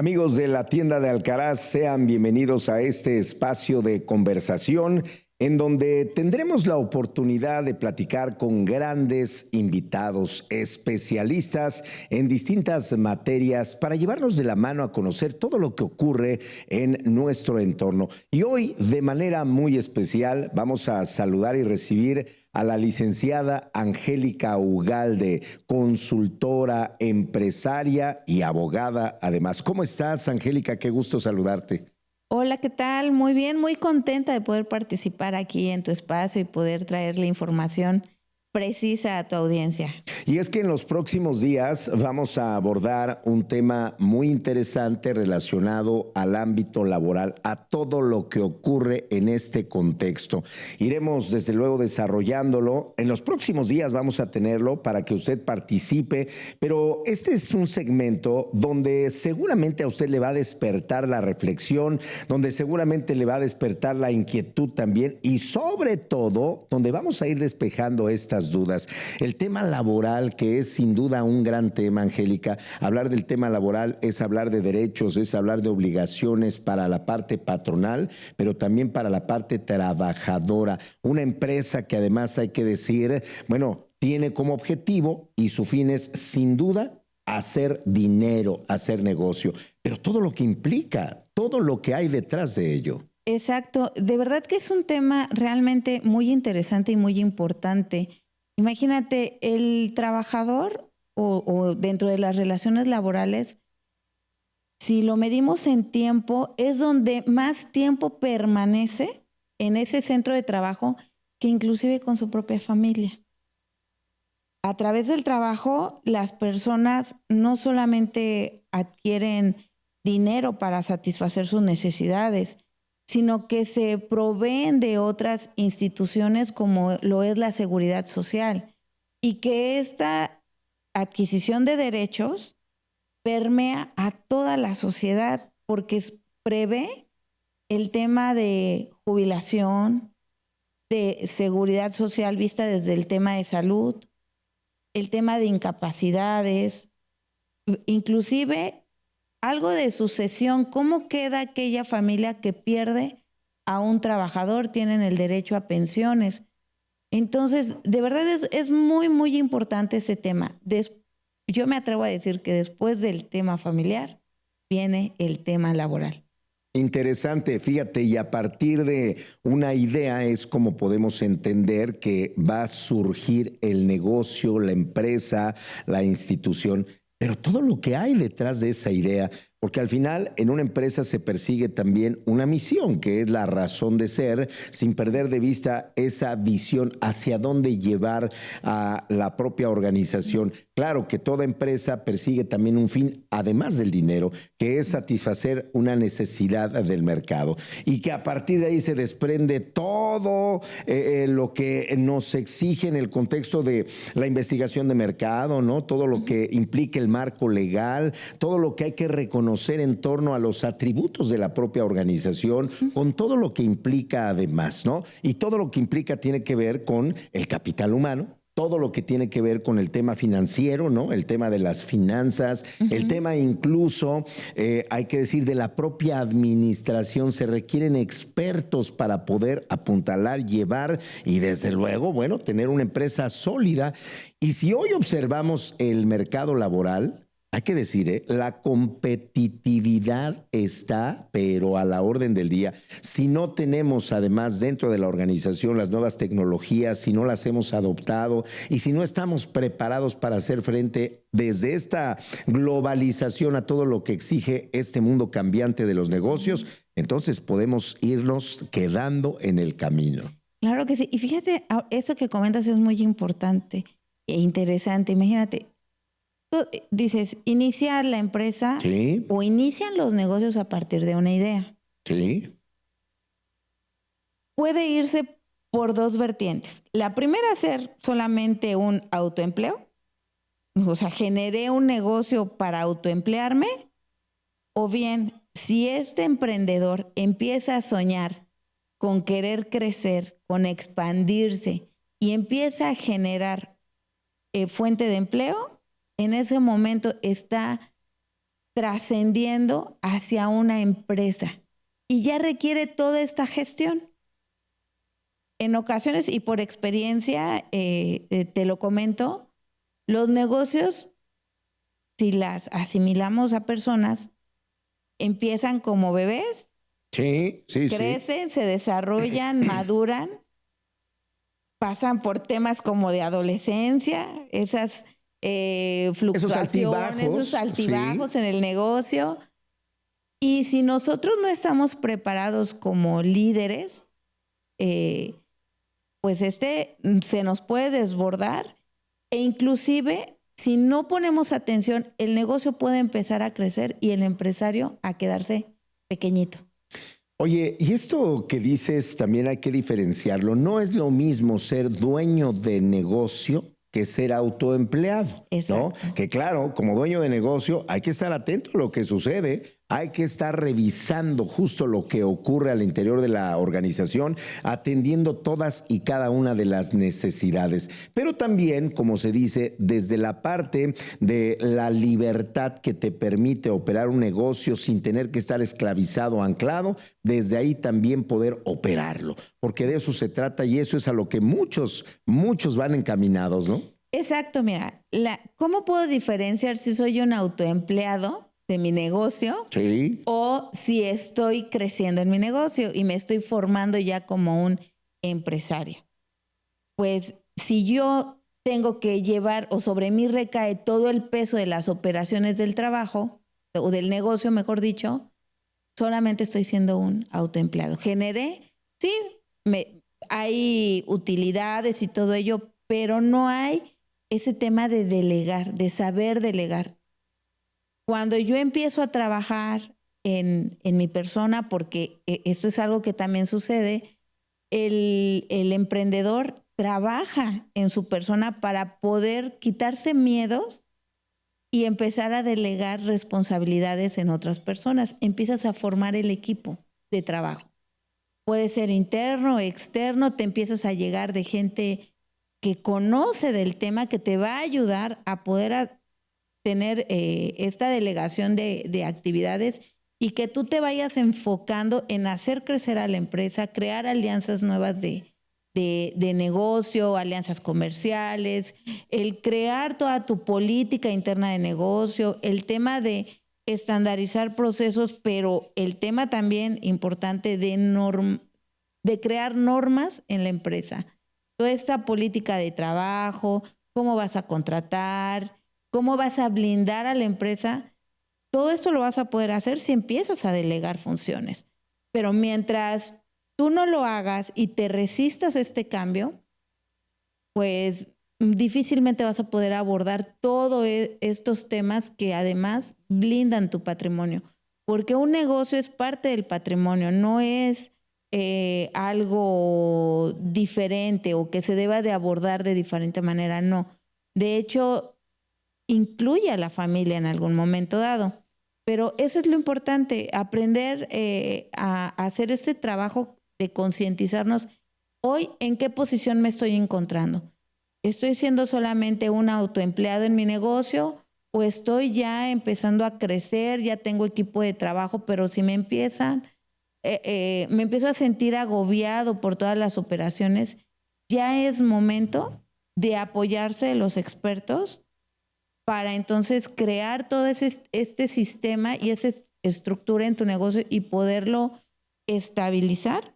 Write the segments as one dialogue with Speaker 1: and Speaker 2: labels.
Speaker 1: Amigos de la tienda de Alcaraz, sean bienvenidos a este espacio de conversación en donde tendremos la oportunidad de platicar con grandes invitados, especialistas en distintas materias para llevarnos de la mano a conocer todo lo que ocurre en nuestro entorno. Y hoy, de manera muy especial, vamos a saludar y recibir a la licenciada Angélica Ugalde, consultora, empresaria y abogada además. ¿Cómo estás, Angélica? Qué gusto saludarte.
Speaker 2: Hola, ¿qué tal? Muy bien, muy contenta de poder participar aquí en tu espacio y poder traerle información precisa a tu audiencia.
Speaker 1: Y es que en los próximos días vamos a abordar un tema muy interesante relacionado al ámbito laboral, a todo lo que ocurre en este contexto. Iremos desde luego desarrollándolo. En los próximos días vamos a tenerlo para que usted participe, pero este es un segmento donde seguramente a usted le va a despertar la reflexión, donde seguramente le va a despertar la inquietud también y sobre todo donde vamos a ir despejando estas dudas. El tema laboral, que es sin duda un gran tema, Angélica. Hablar del tema laboral es hablar de derechos, es hablar de obligaciones para la parte patronal, pero también para la parte trabajadora. Una empresa que además hay que decir, bueno, tiene como objetivo y su fin es sin duda hacer dinero, hacer negocio, pero todo lo que implica, todo lo que hay detrás de ello.
Speaker 2: Exacto, de verdad que es un tema realmente muy interesante y muy importante. Imagínate, el trabajador o dentro de las relaciones laborales, si lo medimos en tiempo, es donde más tiempo permanece en ese centro de trabajo que inclusive con su propia familia. A través del trabajo, las personas no solamente adquieren dinero para satisfacer sus necesidades, sino que se proveen de otras instituciones como lo es la seguridad social y que esta adquisición de derechos permea a toda la sociedad porque prevé el tema de jubilación, de seguridad social vista desde el tema de salud, el tema de incapacidades, inclusive algo de sucesión, cómo queda aquella familia que pierde a un trabajador, tienen el derecho a pensiones. Entonces, de verdad es muy, muy importante ese tema. Yo me atrevo a decir que después del tema familiar viene el tema laboral.
Speaker 1: Interesante, fíjate, y a partir de una idea es como podemos entender que va a surgir el negocio, la empresa, la institución, pero todo lo que hay detrás de esa idea, porque al final en una empresa se persigue también una misión, que es la razón de ser, sin perder de vista esa visión hacia dónde llevar a la propia organización. Claro que toda empresa persigue también un fin, además del dinero, que es satisfacer una necesidad del mercado y que a partir de ahí se desprende todo lo que nos exige en el contexto de la investigación de mercado, ¿no? Todo lo que implica el marco legal, todo lo que hay que reconocer en torno a los atributos de la propia organización, con todo lo que implica además, ¿no? Y todo lo que implica tiene que ver con el capital humano, todo lo que tiene que ver con el tema financiero, ¿no? El tema de las finanzas, el tema incluso, hay que decir, de la propia administración. Se requieren expertos para poder apuntalar, llevar y desde luego, bueno, tener una empresa sólida. Y si hoy observamos el mercado laboral, hay que decir, la competitividad está, pero a la orden del día. Si no tenemos además dentro de la organización las nuevas tecnologías, si no las hemos adoptado y si no estamos preparados para hacer frente desde esta globalización a todo lo que exige este mundo cambiante de los negocios, entonces podemos irnos quedando en el camino.
Speaker 2: Claro que sí. Y fíjate, esto que comentas es muy importante e interesante. Imagínate, tú dices, inicia la empresa
Speaker 1: Sí,
Speaker 2: o inician los negocios a partir de una idea.
Speaker 1: sí,
Speaker 2: Puede irse por dos vertientes. La primera, ser solamente un autoempleo, o sea, generé un negocio para autoemplearme, o bien, si este emprendedor empieza a soñar con querer crecer, con expandirse y empieza a generar fuente de empleo, en ese momento está trascendiendo hacia una empresa y ya requiere toda esta gestión. En ocasiones, y por experiencia, te lo comento, los negocios, si las asimilamos a personas, empiezan como bebés,
Speaker 1: sí,
Speaker 2: crecen, se desarrollan, maduran, pasan por temas como de adolescencia, esas fluctuaciones, esos altibajos en el negocio. Y si nosotros no estamos preparados como líderes, pues se nos puede desbordar, e inclusive si no ponemos atención, el negocio puede empezar a crecer y el empresario a quedarse pequeñito.
Speaker 1: Oye, y esto que dices también hay que diferenciarlo. No es lo mismo ser dueño de negocio que ser autoempleado, ¿no? Que claro, como dueño de negocio hay que estar atento a lo que sucede, hay que estar revisando justo lo que ocurre al interior de la organización, atendiendo todas y cada una de las necesidades. Pero también, como se dice, desde la parte de la libertad que te permite operar un negocio sin tener que estar esclavizado, anclado, desde ahí también poder operarlo, porque de eso se trata y eso es a lo que muchos van encaminados, ¿no?
Speaker 2: Exacto, mira, ¿cómo puedo diferenciar si soy un autoempleado de mi negocio o si estoy creciendo en mi negocio y me estoy formando ya como un empresario? Pues si yo tengo que llevar o sobre mí recae todo el peso de las operaciones del trabajo o del negocio, mejor dicho, solamente estoy siendo un autoempleado. Generé, sí, hay utilidades y todo ello, pero no hay ese tema de delegar, de saber delegar. Cuando yo empiezo a trabajar en mi persona, porque esto es algo que también sucede, el emprendedor trabaja en su persona para poder quitarse miedos y empezar a delegar responsabilidades en otras personas. Empiezas a formar el equipo de trabajo. Puede ser interno, externo, te empiezas a llegar de gente que conoce del tema, que te va a ayudar a poder tener esta delegación de actividades y que tú te vayas enfocando en hacer crecer a la empresa, crear alianzas nuevas de negocio, alianzas comerciales, el crear toda tu política interna de negocio, el tema de estandarizar procesos, pero el tema también importante de crear normas en la empresa. Toda esta política de trabajo, cómo vas a contratar, cómo vas a blindar a la empresa, todo esto lo vas a poder hacer si empiezas a delegar funciones. Pero mientras tú no lo hagas y te resistas a este cambio, pues difícilmente vas a poder abordar todos estos temas que además blindan tu patrimonio. Porque un negocio es parte del patrimonio, no es algo diferente o que se deba de abordar de diferente manera, no. De hecho, incluye a la familia en algún momento dado. Pero eso es lo importante, aprender a hacer este trabajo de concientizarnos hoy en qué posición me estoy encontrando. ¿Estoy siendo solamente un autoempleado en mi negocio o estoy ya empezando a crecer, ya tengo equipo de trabajo, pero si me empiezo a sentir agobiado por todas las operaciones, ya es momento de apoyarse de los expertos para entonces crear todo este sistema y esa estructura en tu negocio y poderlo estabilizar,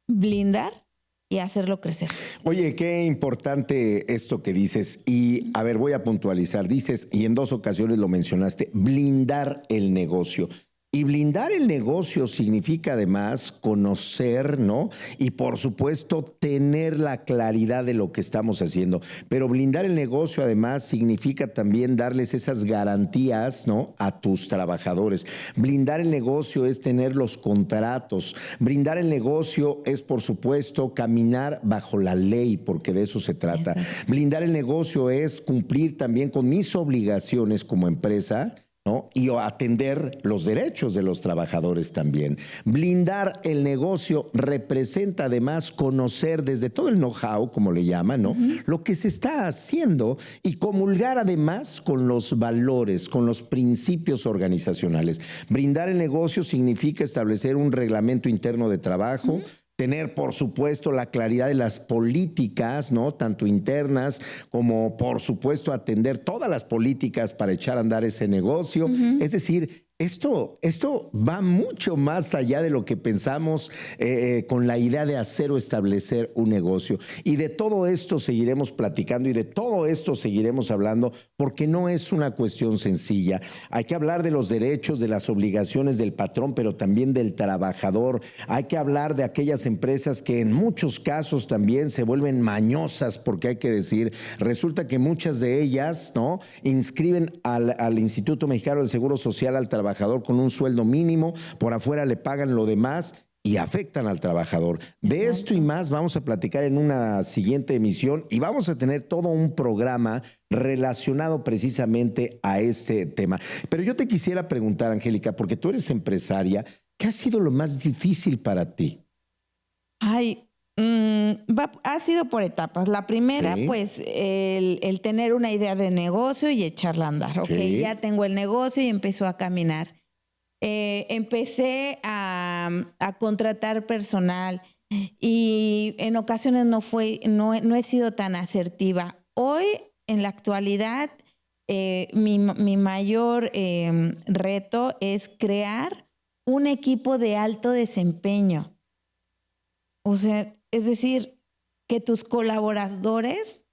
Speaker 2: blindar y hacerlo crecer.
Speaker 1: Oye, qué importante esto que dices. Y a ver, voy a puntualizar. Dices, y en 2 ocasiones lo mencionaste, blindar el negocio. Y blindar el negocio significa además conocer, ¿no? Y por supuesto tener la claridad de lo que estamos haciendo. Pero blindar el negocio además significa también darles esas garantías, ¿no? A tus trabajadores. Blindar el negocio es tener los contratos. Blindar el negocio es, por supuesto, caminar bajo la ley, porque de eso se trata. Exacto. Blindar el negocio es cumplir también con mis obligaciones como empresa, ¿no? Y atender los derechos de los trabajadores también. Blindar el negocio representa además conocer desde todo el know-how, como le llaman, ¿no? Lo que se está haciendo y comulgar además con los valores, con los principios organizacionales. Brindar el negocio significa establecer un reglamento interno de trabajo, tener, por supuesto, la claridad de las políticas, ¿no? Tanto internas como, por supuesto, atender todas las políticas para echar a andar ese negocio. Es decir, esto va mucho más allá de lo que pensamos con la idea de hacer o establecer un negocio. Y de todo esto seguiremos platicando y de todo esto seguiremos hablando porque no es una cuestión sencilla. Hay que hablar de los derechos, de las obligaciones del patrón, pero también del trabajador. Hay que hablar de aquellas empresas que en muchos casos también se vuelven mañosas, porque hay que decir, resulta que muchas de ellas, ¿no?, inscriben al Instituto Mexicano del Seguro Social al trabajador con un sueldo mínimo, por afuera le pagan lo demás y afectan al trabajador. De esto y más vamos a platicar en una siguiente emisión y vamos a tener todo un programa relacionado precisamente a este tema. Pero yo te quisiera preguntar, Angélica, porque tú eres empresaria, ¿qué ha sido lo más difícil para ti?
Speaker 2: Ay, ha sido por etapas. La primera,
Speaker 1: Sí.
Speaker 2: pues, el tener una idea de negocio y echarla a andar. Ok,
Speaker 1: Sí.
Speaker 2: ya tengo el negocio y empezó a caminar. Empecé a contratar personal y en ocasiones no he sido tan asertiva. Hoy, en la actualidad, mi mayor reto es crear un equipo de alto desempeño. O sea, es decir, que tus colaboradores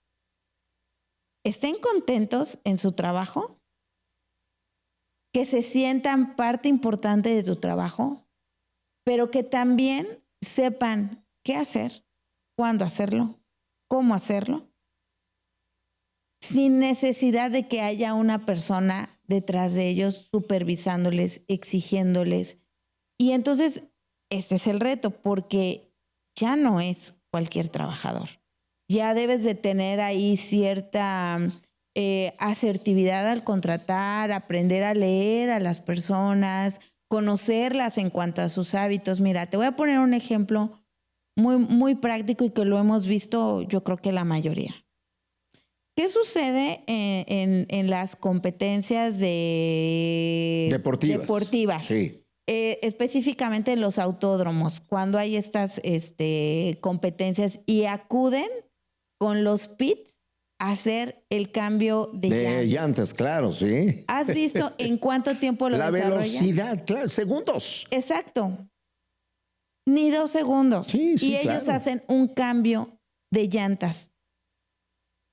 Speaker 2: estén contentos en su trabajo, que se sientan parte importante de tu trabajo, pero que también sepan qué hacer, cuándo hacerlo, cómo hacerlo, sin necesidad de que haya una persona detrás de ellos supervisándoles, exigiéndoles. Y entonces, este es el reto, porque ya no es cualquier trabajador. Ya debes de tener ahí cierta asertividad al contratar, aprender a leer a las personas, conocerlas en cuanto a sus hábitos. Mira, te voy a poner un ejemplo muy, muy práctico y que lo hemos visto, yo creo que la mayoría. ¿Qué sucede en las competencias deportivas?
Speaker 1: Sí.
Speaker 2: Específicamente en los autódromos, cuando hay estas competencias y acuden con los pits a hacer el cambio de
Speaker 1: llantas, claro, sí.
Speaker 2: ¿Has visto en cuánto tiempo lo desarrollan?
Speaker 1: La velocidad, claro, segundos.
Speaker 2: Exacto. Ni 2 segundos.
Speaker 1: Sí,
Speaker 2: y ellos
Speaker 1: claro.
Speaker 2: hacen un cambio de llantas.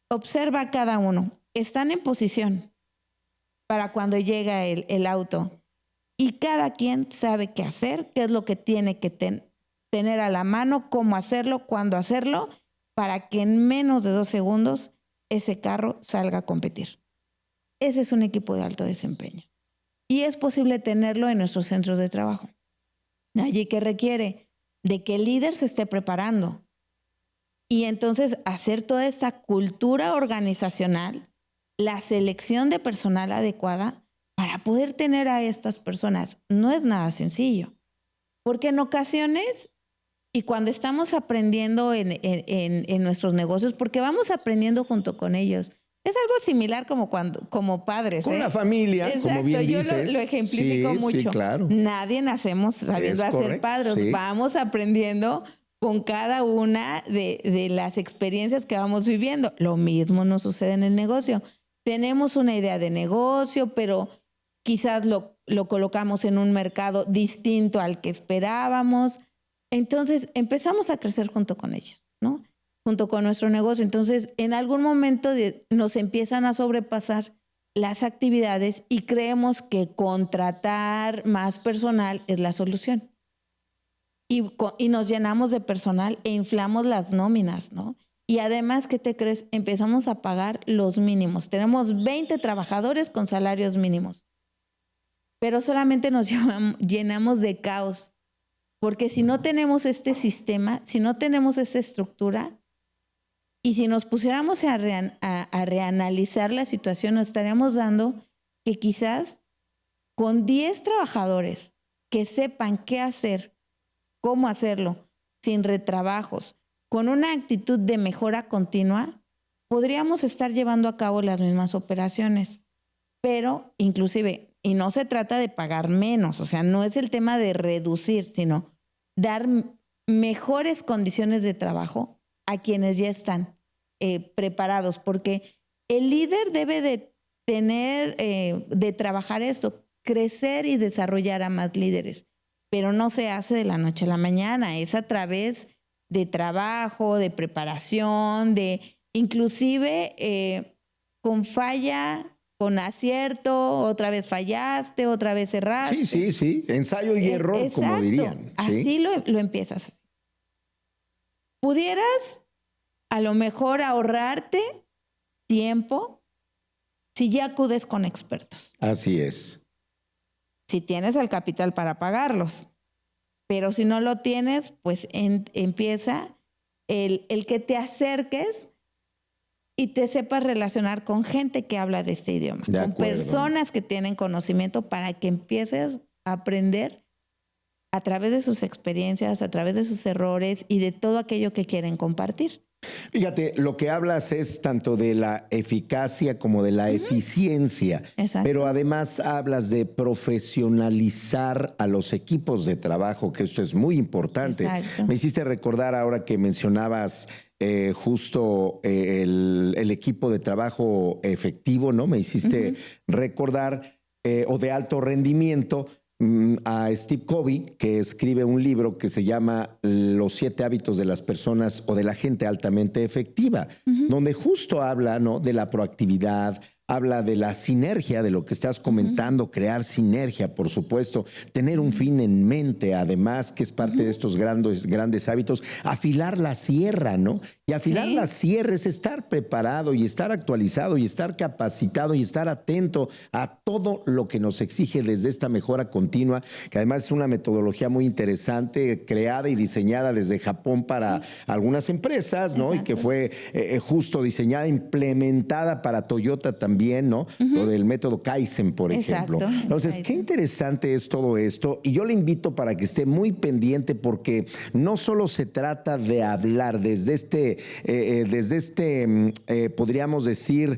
Speaker 2: Observa a cada uno. Están en posición para cuando llega el auto. Y cada quien sabe qué hacer, qué es lo que tiene que tener a la mano, cómo hacerlo, cuándo hacerlo, para que en menos de 2 segundos ese carro salga a competir. Ese es un equipo de alto desempeño. Y es posible tenerlo en nuestros centros de trabajo. Allí que requiere de que el líder se esté preparando. Y entonces hacer toda esta cultura organizacional, la selección de personal adecuada, para poder tener a estas personas. No es nada sencillo, porque en ocasiones, y cuando estamos aprendiendo en nuestros negocios, porque vamos aprendiendo junto con ellos, es algo similar como padres.
Speaker 1: Con la familia,
Speaker 2: exacto,
Speaker 1: como bien dices.
Speaker 2: Yo lo ejemplifico mucho.
Speaker 1: Sí, claro.
Speaker 2: Nadie nacemos sabiendo hacer padres. Sí. Vamos aprendiendo con cada una de las experiencias que vamos viviendo. Lo mismo nos sucede en el negocio. Tenemos una idea de negocio, pero quizás lo colocamos en un mercado distinto al que esperábamos. Entonces empezamos a crecer junto con ellos, ¿no? Junto con nuestro negocio. Entonces en algún momento nos empiezan a sobrepasar las actividades y creemos que contratar más personal es la solución. Y nos llenamos de personal e inflamos las nóminas, ¿no? Y además, ¿qué te crees? Empezamos a pagar los mínimos. Tenemos 20 trabajadores con salarios mínimos. Pero solamente nos llenamos de caos, porque si no tenemos este sistema, si no tenemos esta estructura, y si nos pusiéramos a reanalizar la situación, nos estaríamos dando que quizás con 10 trabajadores que sepan qué hacer, cómo hacerlo, sin retrabajos, con una actitud de mejora continua, podríamos estar llevando a cabo las mismas operaciones. Pero inclusive, y no se trata de pagar menos, o sea, no es el tema de reducir, sino dar mejores condiciones de trabajo a quienes ya están preparados, porque el líder debe de tener, de trabajar esto, crecer y desarrollar a más líderes, pero no se hace de la noche a la mañana, es a través de trabajo, de preparación, de inclusive con falla, con acierto, otra vez fallaste, otra vez erraste.
Speaker 1: Sí, ensayo y error,
Speaker 2: exacto,
Speaker 1: como dirían. ¿Sí?
Speaker 2: Así lo empiezas. Pudieras a lo mejor ahorrarte tiempo si ya acudes con expertos.
Speaker 1: Así es.
Speaker 2: Si tienes el capital para pagarlos. Pero si no lo tienes, pues empieza el que te acerques y te sepas relacionar con gente que habla de este idioma, con personas que tienen conocimiento para que empieces a aprender a través de sus experiencias, a través de sus errores y de todo aquello que quieren compartir.
Speaker 1: Fíjate, lo que hablas es tanto de la eficacia como de la eficiencia, pero además hablas de profesionalizar a los equipos de trabajo, que esto es muy importante.
Speaker 2: Exacto.
Speaker 1: Me hiciste recordar ahora que mencionabas justo el equipo de trabajo efectivo, ¿no? Me hiciste recordar, o de alto rendimiento, a Steve Covey, que escribe un libro que se llama Los 7 hábitos de las personas o de la gente altamente efectiva, donde justo habla, ¿no?, de la proactividad, habla de la sinergia, de lo que estás comentando, crear sinergia, por supuesto, tener un fin en mente, además, que es parte de estos grandes hábitos, afilar la sierra, ¿no? Y afilar la sierra es estar preparado y estar actualizado y estar capacitado y estar atento a todo lo que nos exige desde esta mejora continua, que además es una metodología muy interesante, creada y diseñada desde Japón para algunas empresas, ¿no? Y que fue justo diseñada, implementada para Toyota también, ¿no? Lo del método Kaizen, por ejemplo. Entonces, qué interesante es todo esto. Y yo le invito para que esté muy pendiente, porque no solo se trata de hablar desde este podríamos decir,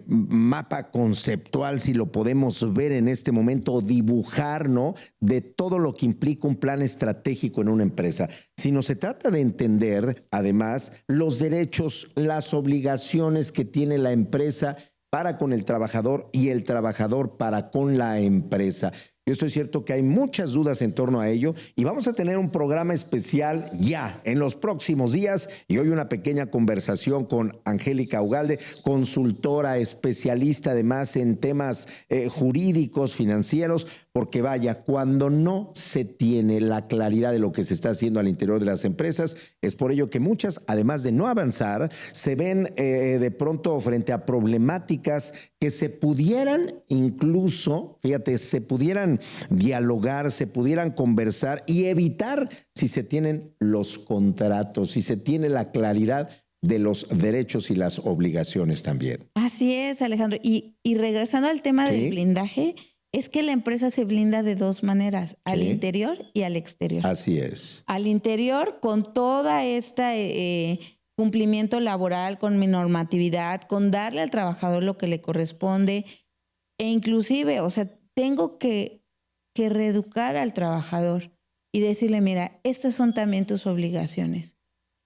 Speaker 1: mapa conceptual, si lo podemos ver en este momento, dibujar, ¿no?, de todo lo que implica un plan estratégico en una empresa, sino se trata de entender, además, los derechos, las obligaciones que tiene la empresa para con el trabajador y el trabajador para con la empresa. Yo estoy cierto que hay muchas dudas en torno a ello y vamos a tener un programa especial ya en los próximos días, y hoy una pequeña conversación con Angélica Ugalde, consultora, especialista además en temas jurídicos, financieros, porque vaya, cuando no se tiene la claridad de lo que se está haciendo al interior de las empresas, es por ello que muchas, además de no avanzar, se ven de pronto frente a problemáticas que se pudieran incluso, fíjate, se pudieran dialogar, se pudieran conversar y evitar si se tienen los contratos, si se tiene la claridad de los derechos y las obligaciones también.
Speaker 2: Así es, Alejandro. Y regresando al tema del blindaje, es que la empresa se blinda de dos maneras, al interior y al exterior.
Speaker 1: Así es.
Speaker 2: Al interior, con toda esta cumplimiento laboral, con mi normatividad, con darle al trabajador lo que le corresponde, e inclusive, o sea, tengo que reeducar al trabajador y decirle, mira, estas son también tus obligaciones.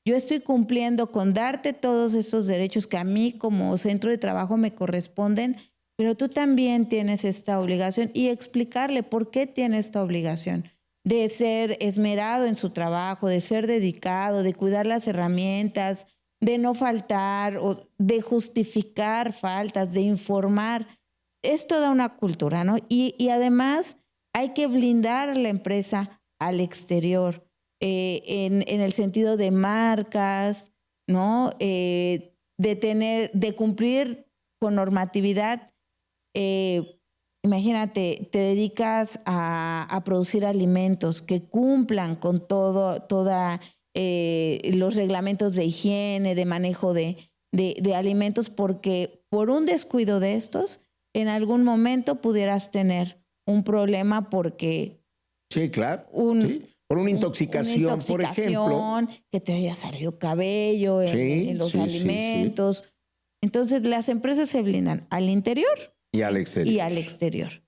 Speaker 2: Yo estoy cumpliendo con darte todos estos derechos que a mí como centro de trabajo me corresponden, pero tú también tienes esta obligación, y explicarle por qué tiene esta obligación de ser esmerado en su trabajo, de ser dedicado, de cuidar las herramientas, de no faltar, o de justificar faltas, de informar. Es toda una cultura, ¿no? Y además hay que blindar la empresa al exterior, en el sentido de marcas, ¿no? De cumplir con normatividad. Imagínate, te dedicas a producir alimentos que cumplan con todos los reglamentos de higiene, de manejo de alimentos, porque por un descuido de estos en algún momento pudieras tener un problema porque
Speaker 1: Sí, claro.
Speaker 2: un,
Speaker 1: Sí. Por una
Speaker 2: una
Speaker 1: intoxicación, por ejemplo.
Speaker 2: intoxicación, que te haya salido cabello en
Speaker 1: Sí,
Speaker 2: los
Speaker 1: sí, sí, sí.
Speaker 2: alimentos. Entonces, las empresas se blindan al interior
Speaker 1: Y al
Speaker 2: y
Speaker 1: exterior.
Speaker 2: al exterior.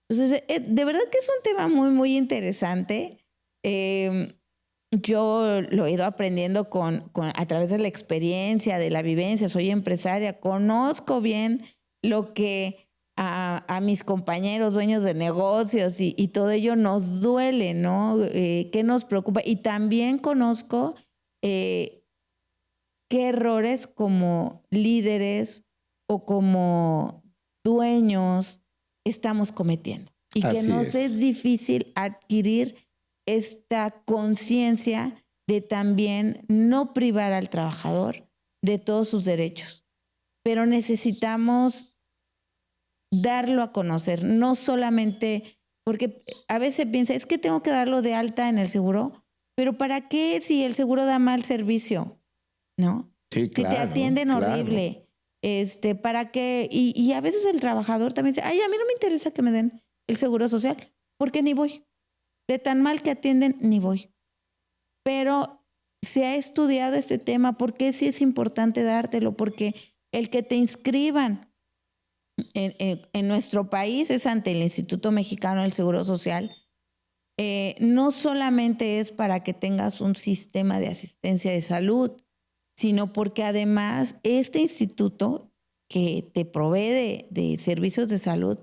Speaker 2: Entonces, de verdad que es un tema muy, muy interesante. Yo lo he ido aprendiendo a través de la experiencia, de la vivencia. Soy empresaria, conozco bien lo que a mis compañeros, dueños de negocios y todo ello nos duele, ¿no? ¿Qué nos preocupa? Y también conozco qué errores como líderes o como dueños estamos cometiendo. Y que
Speaker 1: Así
Speaker 2: nos es
Speaker 1: es.
Speaker 2: difícil adquirir esta conciencia de también no privar al trabajador de todos sus derechos. Pero necesitamos darlo a conocer, no solamente, porque a veces piensa, es que tengo que darlo de alta en el seguro, pero ¿para qué si el seguro da mal servicio? ¿No?
Speaker 1: Sí,
Speaker 2: Si te
Speaker 1: claro,
Speaker 2: atienden
Speaker 1: claro.
Speaker 2: horrible, ¿para qué? Y a veces el trabajador también dice, ay, a mí no me interesa que me den el seguro social, porque ni voy. De tan mal que atienden, ni voy. Pero se ha estudiado este tema, ¿por qué sí es importante dártelo? Porque el que te inscriban en nuestro país es ante el Instituto Mexicano del Seguro Social. No solamente es para que tengas un sistema de asistencia de salud, sino porque además este instituto que te provee de servicios de salud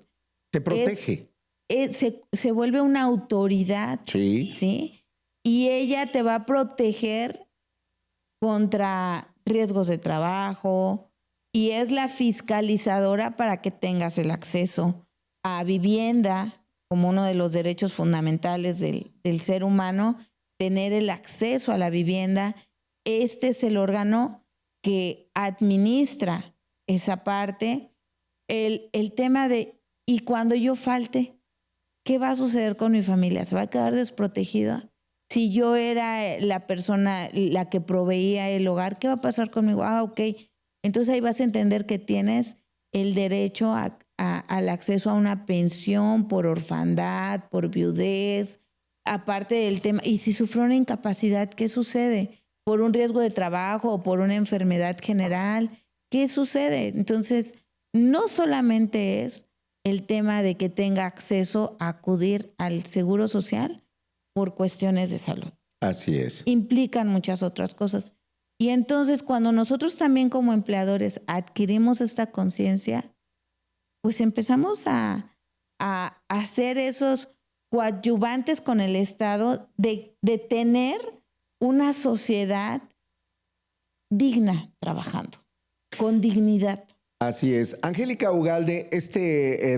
Speaker 1: Te protege.
Speaker 2: se vuelve una autoridad,
Speaker 1: Sí.
Speaker 2: ¿sí? Y ella te va a proteger contra riesgos de trabajo y es la fiscalizadora para que tengas el acceso a vivienda como uno de los derechos fundamentales del ser humano, tener el acceso a la vivienda. Este es el órgano que administra esa parte. El tema de, ¿y cuando yo falte? ¿Qué va a suceder con mi familia? ¿Se va a quedar desprotegida? Si yo era la persona, la que proveía el hogar, ¿qué va a pasar conmigo? Ah, ok. Entonces ahí vas a entender que tienes el derecho al acceso a una pensión por orfandad, por viudez, aparte del tema. Y si sufrió una incapacidad, ¿qué sucede? Por un riesgo de trabajo o por una enfermedad general, ¿qué sucede? Entonces, no solamente es el tema de que tenga acceso a acudir al seguro social por cuestiones de salud.
Speaker 1: Así es.
Speaker 2: Implican muchas otras cosas. Y entonces cuando nosotros también como empleadores adquirimos esta conciencia, pues empezamos a hacer esos coadyuvantes con el Estado de tener una sociedad digna trabajando, con dignidad.
Speaker 1: Así es. Angélica Ugalde,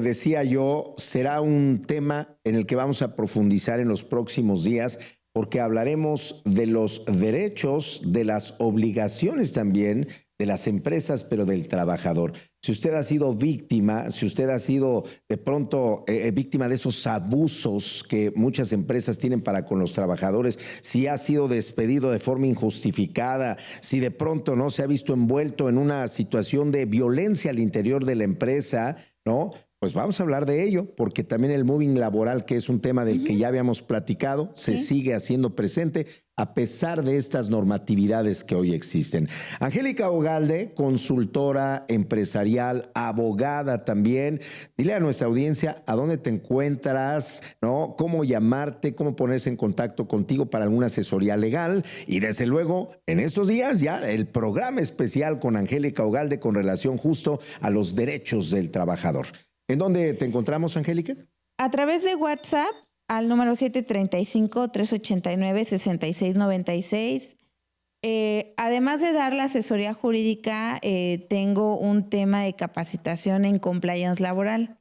Speaker 1: decía yo, será un tema en el que vamos a profundizar en los próximos días, porque hablaremos de los derechos, de las obligaciones también de las empresas, pero del trabajador. Si usted ha sido víctima, si usted ha sido de pronto víctima de esos abusos que muchas empresas tienen para con los trabajadores, si ha sido despedido de forma injustificada, si de pronto no se ha visto envuelto en una situación de violencia al interior de la empresa, ¿no? Pues vamos a hablar de ello, porque también el moving laboral, que es un tema del que ya habíamos platicado, se sigue haciendo presente a pesar de estas normatividades que hoy existen. Angélica Ugalde, consultora empresarial, abogada también. Dile a nuestra audiencia a dónde te encuentras, ¿no? Cómo llamarte, cómo ponerse en contacto contigo para alguna asesoría legal. Y desde luego, en estos días ya el programa especial con Angélica Ugalde con relación justo a los derechos del trabajador. ¿En dónde te encontramos, Angélica?
Speaker 2: A través de WhatsApp al número 735-389-6696. Además de dar la asesoría jurídica, tengo un tema de capacitación en compliance laboral.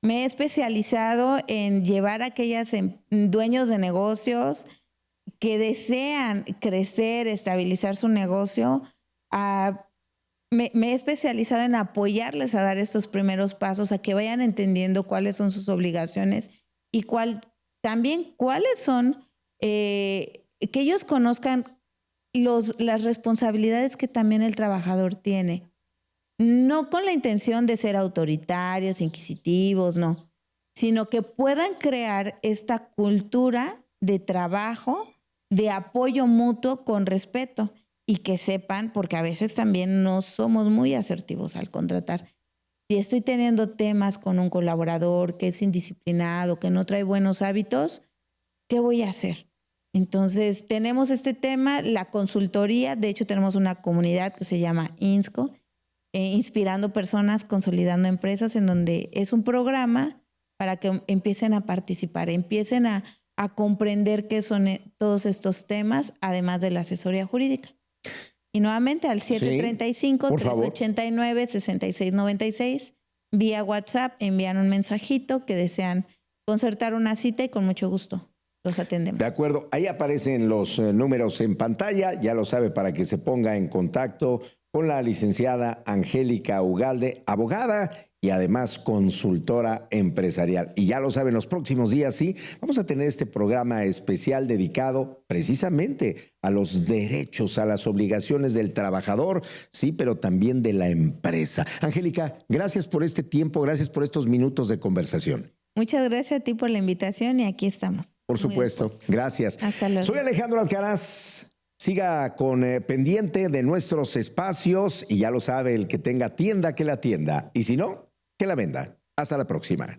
Speaker 2: Me he especializado en llevar a aquellas dueños de negocios que desean crecer, estabilizar su negocio. Me he especializado en apoyarles a dar estos primeros pasos, a que vayan entendiendo cuáles son sus obligaciones y también cuáles son, que ellos conozcan las responsabilidades que también el trabajador tiene. no con la intención de ser autoritarios, inquisitivos, no, sino que puedan crear esta cultura de trabajo, de apoyo mutuo con respeto y que sepan, porque a veces también no somos muy asertivos al contratar. Si estoy teniendo temas con un colaborador que es indisciplinado, que no trae buenos hábitos, ¿qué voy a hacer? Entonces, tenemos este tema, la consultoría, de hecho tenemos una comunidad que se llama INSCO, Inspirando Personas, Consolidando Empresas, en donde es un programa para que empiecen a participar, empiecen a comprender qué son todos estos temas, además de la asesoría jurídica. Y nuevamente al 735-389-6696, vía WhatsApp, envían un mensajito que desean concertar una cita y con mucho gusto los atendemos.
Speaker 1: De acuerdo, ahí aparecen los números en pantalla, ya lo sabe, para que se ponga en contacto con la licenciada Angélica Ugalde, abogada y además consultora empresarial. Y ya lo saben, los próximos días sí, vamos a tener este programa especial dedicado precisamente a los derechos, a las obligaciones del trabajador, sí, pero también de la empresa. Angélica, gracias por este tiempo, gracias por estos minutos de conversación.
Speaker 2: Muchas gracias a ti por la invitación y aquí estamos.
Speaker 1: Por supuesto, gracias.
Speaker 2: Hasta luego.
Speaker 1: Soy Alejandro Alcaraz. Siga con pendiente de nuestros espacios y ya lo sabe, el que tenga tienda, que la atienda. Y si no, que la venda. Hasta la próxima.